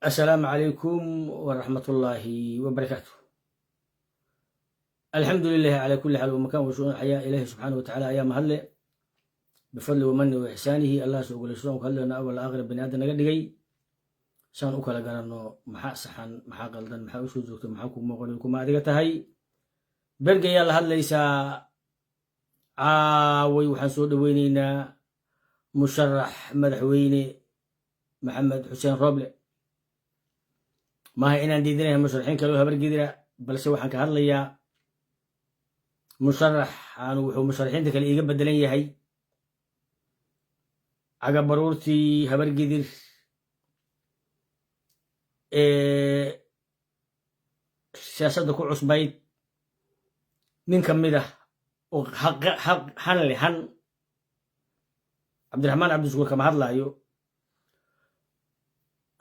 السلام عليكم ورحمة الله وبركاته. الحمد لله على كل حال ومكان وشؤون الحياة. إلهي سبحانه وتعالى أيام هلا بفضل ومن وإحسانه الله سوى لسون وكلنا أول آخر بني آدم نقد جاي سان أكل قرنه محا صحن محا قلدن محا وشو زوجت محا كم مغنيكم ما أدري هاي برجع يلا هلا ليس عاوي وحنسود وينينا مشرح مدحويني محمد حسين روبلي ما هي إن ديدنا مشرحين كلها برجع بل سوى حن كهلا يا مشرح أنا وحو مشرحين تكل إيجاب بدلين هي عقب برورتي هبر قدر سياسة كل عصبيت من كمده وحق حن اللي حن عبد الرحمن عبد الشكور كما هذا يو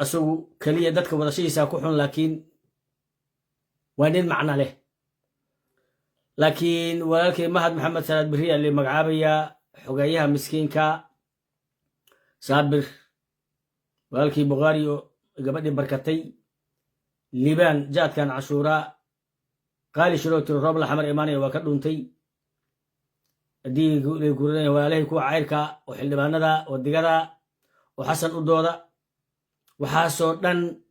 أسو كلية دتك ولا شيء ساكوحون لكن وين معنى له لكن ولكن مهد محمد سند بريه اللي مقعابية حقايها مسكين كا صابر ولكن بغاريو قبل بركتي لبان جات كان عاشوراء قال شروط الرب الحمر إيماني وكدونتي دي يقولون وعليه كو عيركا وحلبان ذا والدقرا وحسن الدودا وحاسو دن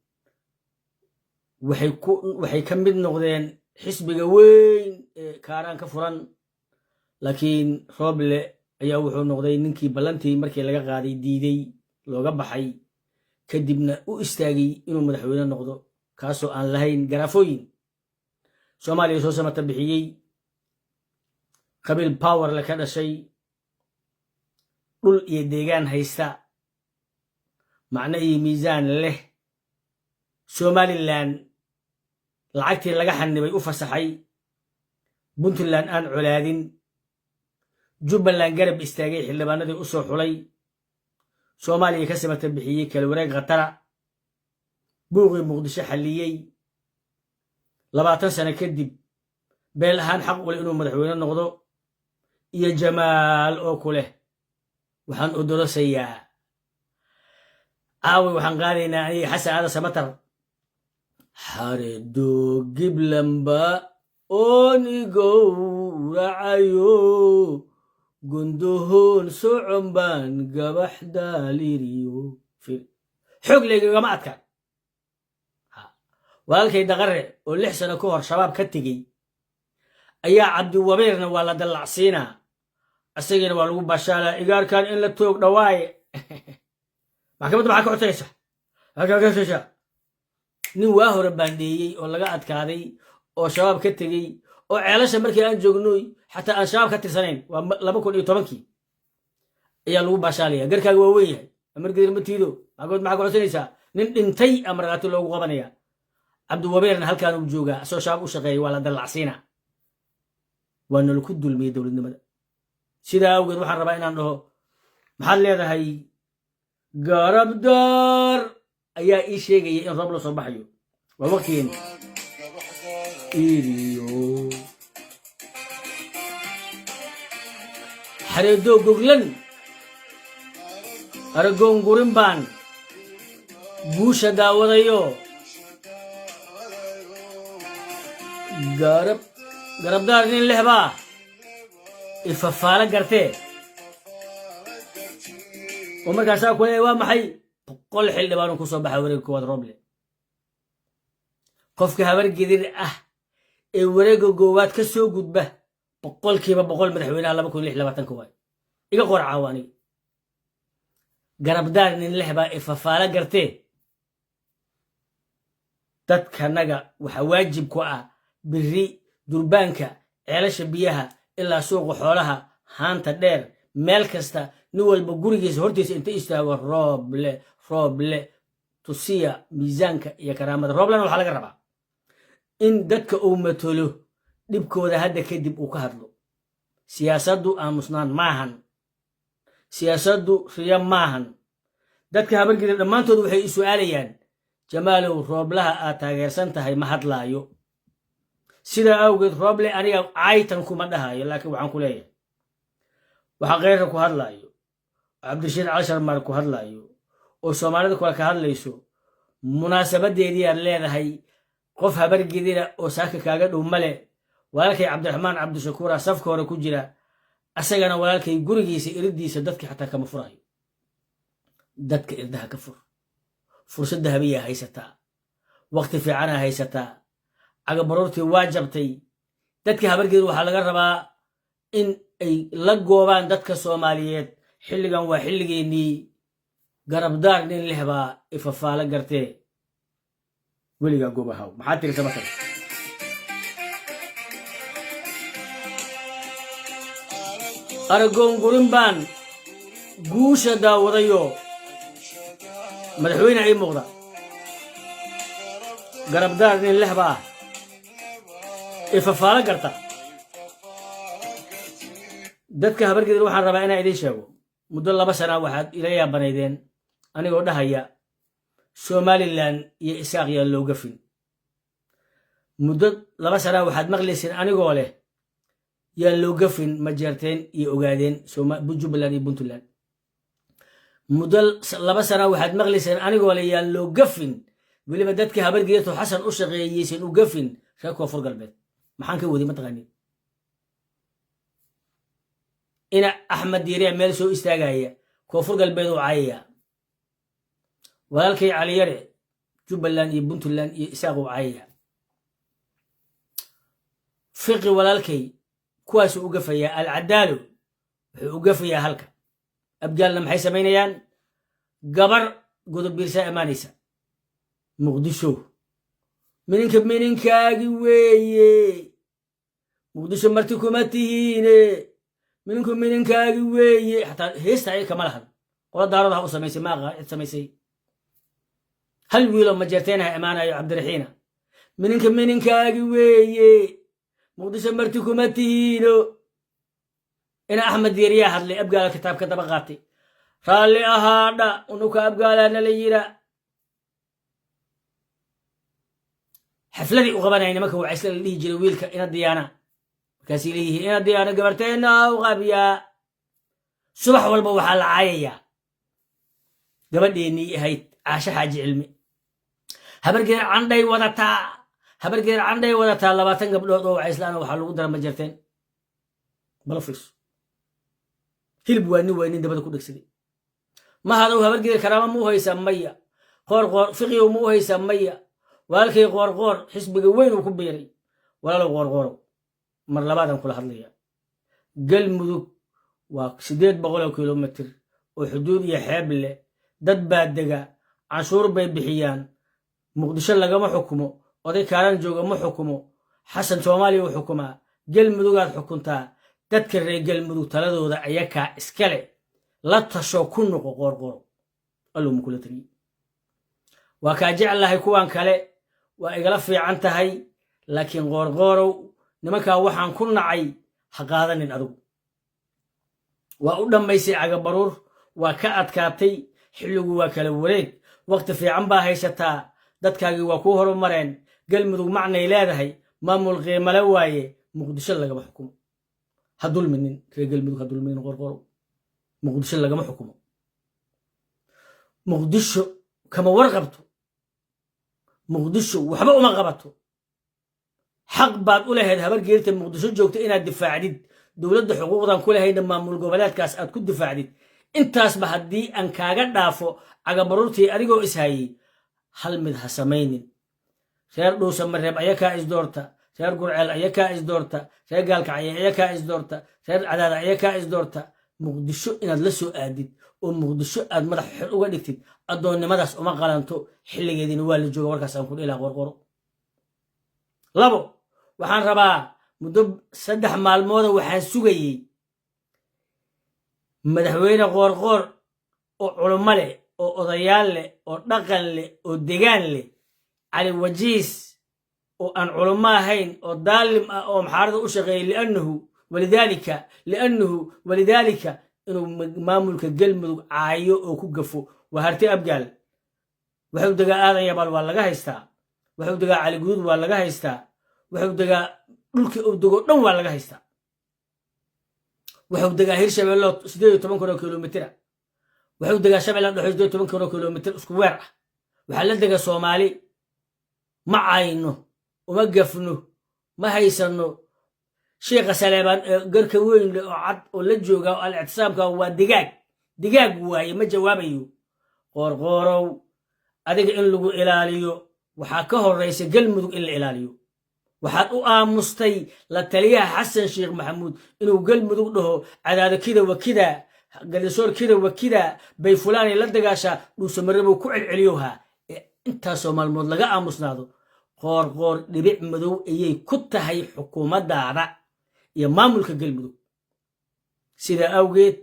waxay ka mid noqdeen xisbiga weyn ee kaaraan ka furan laakiin Roble ayaa wuxuu noqday ninkii ballantii markii laga qaaday diiday looga baxay kadibna u istaagay inuu madaxweyne noqdo kaasoo aan lahayn garafooyin Soomaaliya soo samata bixiyay qabiil power la ka dhashay dhul iyo deegaan haysta macna iyo miisaan leh Somaliland lacagtii laga xanibay u fasaxay Puntland aan culaadin Jubbaland garab istaagay xildhibaanadii u soo xulay Soomaaliya ka samata bixiyay kala wareeg qatara buuqii Muqdisho xaliyay 20 sano kadib beel ahaan xaq u leh inuu madaxweyne noqdo iyo jamaal oo kule waxaan u dorosayaa caawi waxaan qaadaynaa aniga xasan aada samatar حردو قبلنبا اونيغو رعايو قندهون سعنبان قبح داليريو في حق لي جماعة كان والكي دغري واللي حسن كوهر شباب كتجي ايا عبد وبيرنا ولا دلع سينا السجن والو بشالة ايجار كان الا توق دواي محكمة معاك عتيسة هكا كيسة nin waa hore baandeeyay oo laga adkaaday oo shabaab ka tagay oo ceelasha markii aan joognoy xataa aan shabaab ka tirsanayn waa 2010kii ayaa lagu baashaalaya garkaaga waa weyn yahay amargeer matiido agood maxaa ku codsanaysaa nin dhintay amarqaati loogu qabanaya Cabdi Wabeerna halkaan uu joogaa soo shabaab u shaqeeyay waa la dalacsiina waana lagu dulmiyay dawladnimada sida awgeed waxaan rabaa inaan dhaho maxaad leedahay garabdar ayaa ii sheegay in Roble soo baxayo waa waqtigeena iriyo xareedo goglan aragoon gurin baan guusha daawadayo garabdaar nin lehbaa ifafaala gartee oo markaasaa kule waa maxay قل حل بانو كوسو بحا وريق كواد روبلي قفك هبر قدر وريقو قوات كسو قد به بقول كيبا بقول مدحوينها لما كون لحلبا تنكواي إيقا قور عواني قرب دار نين لحبا إفافالا قرتي تدك نقا وحواجب كوا بالري دربانكا علاش بيها إلا سوق حولها هانتا دير مالكستا نوال بقوريجيس هورتيس انت استاغو Roble tusiya miisaanka iyo karaamada Roble waxa laga rabaa in dadka uu matalo dibkooda hadda kadib uu ka hadlo siyaasaddu aamusnaan maahan siyaasaddu riya maahan dadka habargida dhamaantood waxay isu aalayaan jamaalow Roblaha aad taageersan tahay ma hadlaayo sida awgeed Roble aniga aytan kuma dhahayo laakiin waxaan ku leeyahay waxa qeyrka ku hadlaayo Cabdirashiid Cashar mar ku hadlaayo oo Soomaalida kula ka hadlayso munaasabadeedii aad leedahay qof habargidina oo saaka kaaga dhow male walaalkay cabdiraxmaan cabdishakuura safka hore ku jira asagana walaalkay gurigiisa iridiisa dadkii xataa kama furayo dadka irdaha ka fur fursadda habiyaa haysataa waqti fiicanaa haysataa cagabaroortii waa jabtay dadka habargeed waxaa laga rabaa in ay la goobaan dadka soomaaliyeed xilligan waa xilligeennii garabdaar nin leh baa ifafaala gartee weligaa goobahaw maxaad tirita markan aragoon gurin baan guusha daawadayo madaxweyne ay muuqda garabdaar nin leh baa ifafaala garta dadka habargeed waxaan rabaa inaan idiin sheego muddo 2 sana waxaad ila yaabanaydeen anigoo dhahaya somaliland iyo isaaq yaa loo gafin muddo 2 sana waxaad maqlayseen anigoo leh yaa loo gafin ma jeerteen iyo ogaadeen jubbaland iyo puntland muddo 2 sana waxaad maqlayseen anigoo leh yaa loo gafin weliba dadka habargeedto xasan u shaqeeyeysan u gafin reer koonfur galbeed maxaan ka waday mataqaanin ina axmed diiriya meel soo istaagaya koonfur galbeed oo caayaya walaalkay caliyare jubbaland iyo puntland iyo isaaq oo caayaya fiqi walaalkay kuwaasuu u gafayaa alcadaalo wuxuu u gafayaa halka abgaalna maxay samaynayaan gabar godobiirsaa imaanaysa muqdisho mininkaagi weeye muqdisho marti kuma tihiine mininkaagi weeye xataa heesta ay kama lahan qola daaradaha u samaysay maaqa cid samaysay hal wiiloo majeerteenaha imaanayo cabdiraxiina mininkaagi weeye muqdisho marti kuma tihiino ina axmed diiriyaa hadlay abgaala kitaabka daba qaatay raalli ahaadha unuka abgaalaana la yira xafladii u qabanaya nimanka wacaysla la dhihi jiray wiilka ina diyaana markaasay leeyihiin ina diyaana gabarteenna u qabiyaa subax walba waxaa la caayayaa gabadheennii ahayd caasho xaaji cilmi habargeed candhay wadataa 20 gabdhood oo wacayslaana waxaa lagu dara ma jirteen bala fiirso hilib waa nin dabada ku dhegsaday ma hadow habargeed karaama mu haysaa maya qoor fiqiyo mu haysaa maya walaalkay qoor xisbiga weyn uu ku biiray walaalo qoor mar labaadan kula hadlaya galmudug waa 800 kilomitir oo xuduud iyo xeeb leh dad baa dega canshuur bay bixiyaan muqdisho lagama xukumo oday kaaran jooga ma xukumo xasan soomaaliya uu xukumaa galmudugaad xukuntaa dadka reer galmudug taladooda ayakaa iskale la tasho ku noqo qoor alluu mukula tagi waa kaa jeclahay kuwan kale waa igala fiican tahay laakiin qoorqoorow nimankaa waxaan ku nacay ha qaadanin adigu waa u dhammaysay cagabaruur waa ka adkaatay xilligu waa kala wareeg waqti fiican baa haysataa dadkaagii waa ku horumareen galmudug macnay leedahay maamul qiimale waaye muqdisho lagama xukumo ha dulminin reer galmudug ha dulminin qoorqoorow muqdisho lagama xukumo muqdisho kama warqabto muqdisho waxba uma qabato xaq baad u lahayd habargeerta muqdisho joogta inaad difaacdid dowladda xuquuqdan ku lahayna maamul goboleedkaas aad ku difaacdid intaasba haddii aan kaaga dhaafo cagabaruurtii adigoo ishayey hal mid ha samaynin reer dhuusa mareeb ayakaa isdoorta reer gurceel ayakaa isdoorta reer gaalkacyo ayakaa isdoorta reer cadaada ayakaa isdoorta muqdisho inaad la soo aadid oo muqdisho aad madax xir uga dhigtid addoonnimadaas uma qalanto xilligeediina waa la jooga warkaas aan ku dhilaa qorqoro 2 waxaan rabaa muddo 3 maalmooda waxaan sugayey madaxweyne qoorqoor oo culummo leh oo odayaal leh oo dhaqan leh oo degaan leh cali wajiis oo aan culummo ahayn oo daalim ah oo maxaarada u shaqeeyay walidaalika inuu maamulka galmudug caayo oo ku gafo waa harti abgaal wuxuu degaa aadan yabaal waa laga haystaa wuxuu degaa cali guduud waa laga haystaa wuxuu degaa dhulkii uu dego dhan waa laga haystaa wuxuu degaa hirshabeello 18 kilomitir wuxuu degaa shabeellaha dhexe 18 kilomitir isku weer ah وحلدك صومالي ما عينه وما قفنه ما هيسنه شيخ سليمان قرك وين عد ولجوجا الاعتصام هو دقاق واي ما جوابيو قورقورو adiga in lagu ilaaliyo waxa ka horeysa galmudug in la ilaaliyo waxaad u aamustay la taliyaha xasan sheekh maxamuud inuu galmudug dhaho cadaada kida wakida galisoor kida wakida bay fulaani la dagaasha dhuusamareebo ku celceliyoha inta Soomaaliyeed laga aamusnaado qoor dhibic madow ayay ku tahay xukuumaddaada iyo maamulka galmudug sida awgeed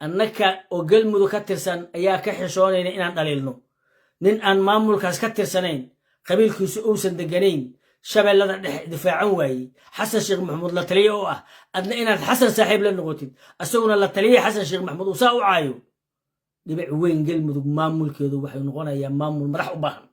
annaka oo galmudug ka tirsan ayaa ka xishoonayna inaan dhaliilno nin aan maamulkaas ka tirsanayn qabiilkiisu uusan deganayn shabeellada dhexe difaacan waayey xasan sheekh maxamuud la taliye oo ah adna inaad xasan saaxiib la noqotid asaguna la taliye xasan sheekh maxamuud uu saa u caayo dhibic weyn galmudug maamulkeedu waxay noqonayaa maamul madax u baahan